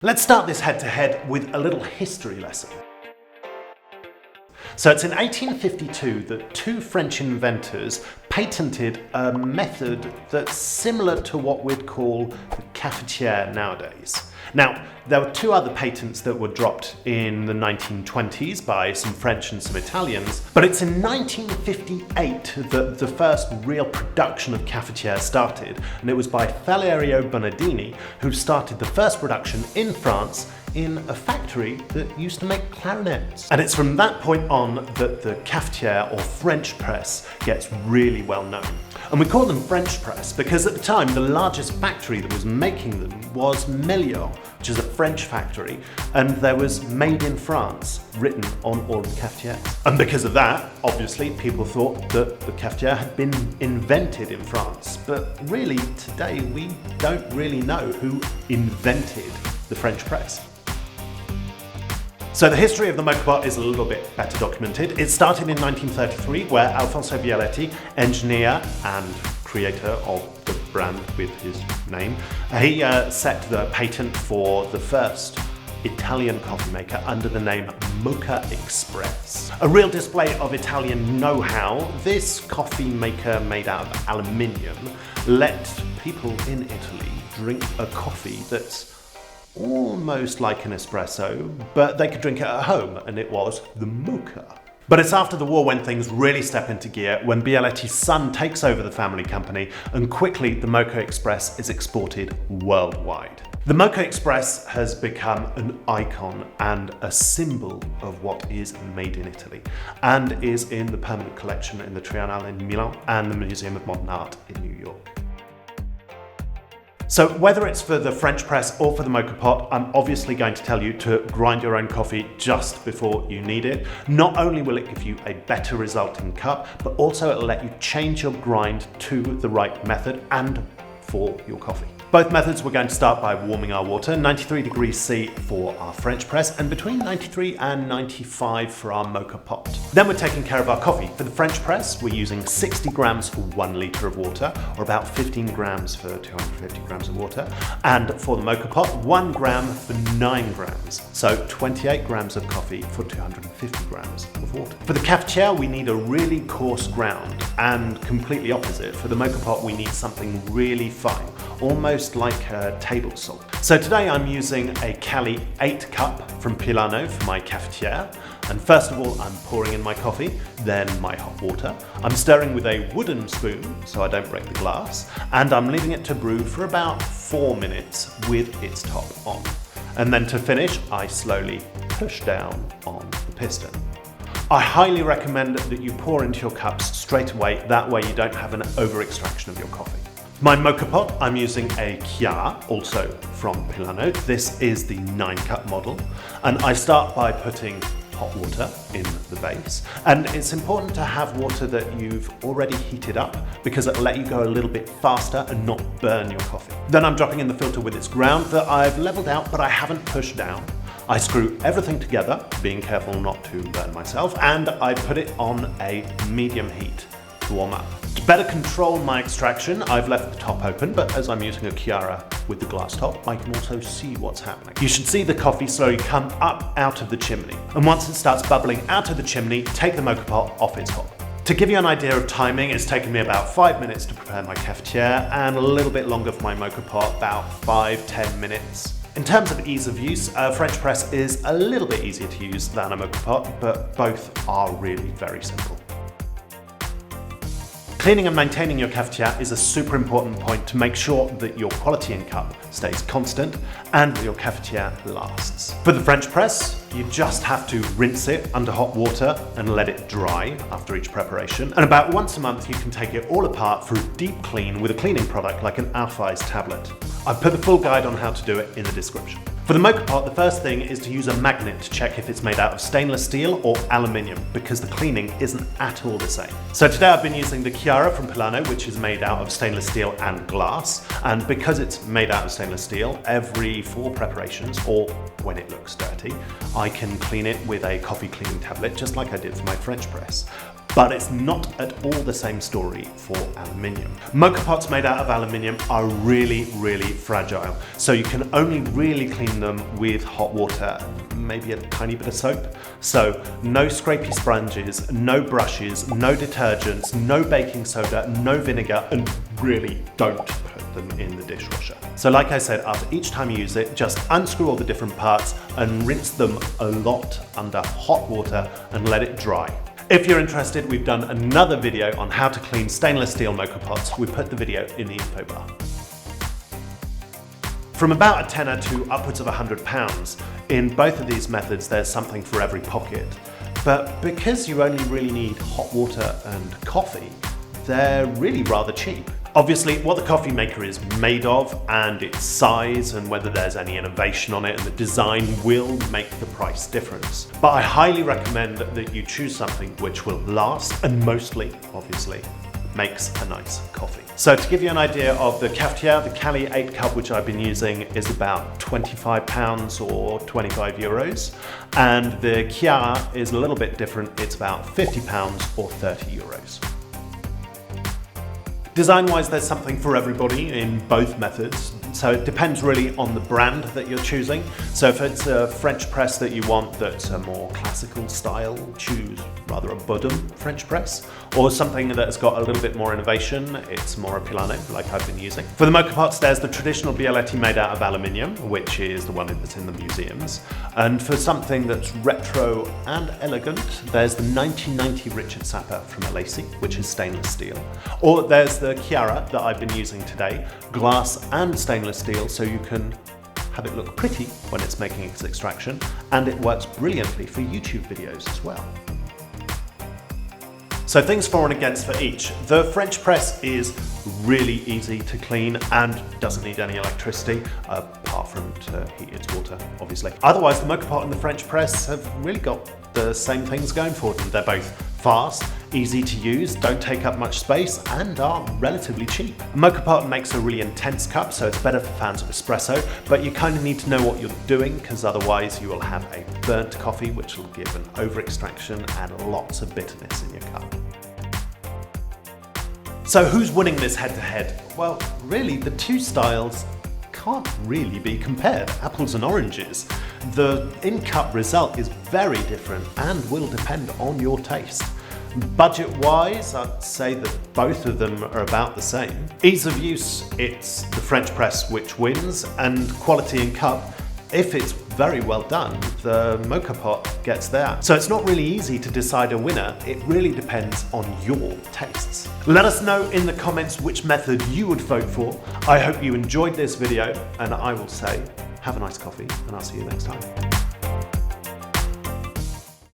Let's start this head-to-head with a little history lesson. So it's in 1852 that two French inventors patented a method that's similar to what we'd call the cafetiere nowadays. Now, there were two other patents that were dropped in the 1920s by some French and some Italians, but it's in 1958 that the first real production of cafetiere started, and it was by Valerio Bonadini, who started the first production in France in a factory that used to make clarinets. And it's from that point on that the cafetiere or French press gets really well known. And we call them French press because at the time the largest factory that was making them was Melior, which is a French factory, and there was "Made in France" written on all the cafetières. And because of that, obviously people thought that the cafetiere had been invented in France. But really, today we don't really know who invented the French press. So the history of the Moka pot is a little bit better documented. It started in 1933, where Alfonso Bialetti, engineer and creator of the brand with his name, he set the patent for the first Italian coffee maker under the name Moka Express. A real display of Italian know-how, this coffee maker made out of aluminium let people in Italy drink a coffee that's almost like an espresso, but they could drink it at home, and it was the Moka. But it's after the war when things really step into gear, when Bialetti's son takes over the family company, and quickly the Moka Express is exported worldwide. The Moka Express has become an icon and a symbol of what is made in Italy, and is in the permanent collection in the Triennale in Milan and the Museum of Modern Art in New York. So whether it's for the French press or for the Moka pot, I'm obviously going to tell you to grind your own coffee just before you need it. Not only will it give you a better resulting cup, but also it'll let you change your grind to the right method and for your coffee. Both methods, we're going to start by warming our water, 93 degrees C for our French press and between 93 and 95 for our Moka pot. Then we're taking care of our coffee. For the French press, we're using 60 grams for 1 litre of water, or about 15 grams for 250 grams of water. And for the Moka pot, 1 gram for 9 grams. So 28 grams of coffee for 250 grams of water. For the cafetiere, we need a really coarse ground, and completely opposite. For the Moka pot, we need something really fine, almost like a table salt. So today I'm using a Cali 8 cup from Pilano for my cafetiere. And first of all, I'm pouring in my coffee, then my hot water. I'm stirring with a wooden spoon so I don't break the glass, and I'm leaving it to brew for about 4 minutes with its top on. And then to finish, I slowly push down on the piston. I highly recommend that you pour into your cups straight away, that way you don't have an over-extraction of your coffee. My Moka pot, I'm using a Chiara, also from Pilano. This is the 9-cup model, and I start by putting hot water in the base. And it's important to have water that you've already heated up because it'll let you go a little bit faster and not burn your coffee. Then I'm dropping in the filter with its ground that I've leveled out, but I haven't pushed down. I screw everything together, being careful not to burn myself, and I put it on a medium heat to warm up. To better control my extraction, I've left the top open, but as I'm using a Chiara with the glass top, I can also see what's happening. You should see the coffee slowly come up out of the chimney. And once it starts bubbling out of the chimney, take the Moka pot off its hob. To give you an idea of timing, it's taken me about 5 minutes to prepare my cafetiere and a little bit longer for my Moka pot, about 5-10 minutes. In terms of ease of use, a French press is a little bit easier to use than a Moka pot, but both are really very simple. Cleaning and maintaining your cafetiere is a super important point to make sure that your quality in cup stays constant and that your cafetiere lasts. For the French press, you just have to rinse it under hot water and let it dry after each preparation. And about once a month, you can take it all apart for a deep clean with a cleaning product like an Alphys tablet. I've put the full guide on how to do it in the description. For the Moka pot, the first thing is to use a magnet to check if it's made out of stainless steel or aluminium, because the cleaning isn't at all the same. So today I've been using the Chiara from Pilano, which is made out of stainless steel and glass. And because it's made out of stainless steel, every 4 preparations, or when it looks dirty, I can clean it with a coffee cleaning tablet, just like I did for my French press. But it's not at all the same story for aluminium. Moka pots made out of aluminium are really, really fragile. So you can only really clean them with hot water, maybe a tiny bit of soap. So no scrapey sponges, no brushes, no detergents, no baking soda, no vinegar, and really don't put them in the dishwasher. So like I said, after each time you use it, just unscrew all the different parts and rinse them a lot under hot water and let it dry. If you're interested, we've done another video on how to clean stainless steel Moka pots. We put the video in the info bar. From about a tenner to upwards of £100, in both of these methods there's something for every pocket. But because you only really need hot water and coffee, they're really rather cheap. Obviously, what the coffee maker is made of and its size and whether there's any innovation on it and the design will make the price difference. But I highly recommend that you choose something which will last and mostly, obviously, makes a nice coffee. So to give you an idea of the cafetiere, the Cali 8 cup which I've been using is about £25 or €25, and the Chiara is a little bit different, it's about £50 or €30. Design-wise, there's something for everybody in both methods, so it depends really on the brand that you're choosing. So if it's a French press that you want that's a more classical style, choose rather a Bodum French press, or something that's got a little bit more innovation, it's more a Pilano, like I've been using. For the Moka pots, there's the traditional Bialetti made out of aluminium, which is the one that's in the museums. And for something that's retro and elegant, there's the 1990 Richard Sapper from Alacy, which is stainless steel. Or there's the Chiara that I've been using today, glass and stainless steel, so you can have it look pretty when it's making its extraction, and it works brilliantly for YouTube videos as well. So things for and against for each. The French press is really easy to clean and doesn't need any electricity, apart from to heat its water, obviously. Otherwise, the Moka pot and the French press have really got the same things going for them. They're both fast, easy to use, don't take up much space, and are relatively cheap. A Moka pot makes a really intense cup, so it's better for fans of espresso, but you kind of need to know what you're doing, because otherwise you will have a burnt coffee, which will give an over-extraction and lots of bitterness in your cup. So who's winning this head-to-head? Well, really, the two styles can't really be compared, apples and oranges. The in-cup result is very different and will depend on your taste. Budget-wise, I'd say that both of them are about the same. Ease of use, it's the French press which wins, and quality in cup, if it's very well done, the Moka pot gets there. So it's not really easy to decide a winner, it really depends on your tastes. Let us know in the comments which method you would vote for. I hope you enjoyed this video, and I will say, have a nice coffee, and I'll see you next time.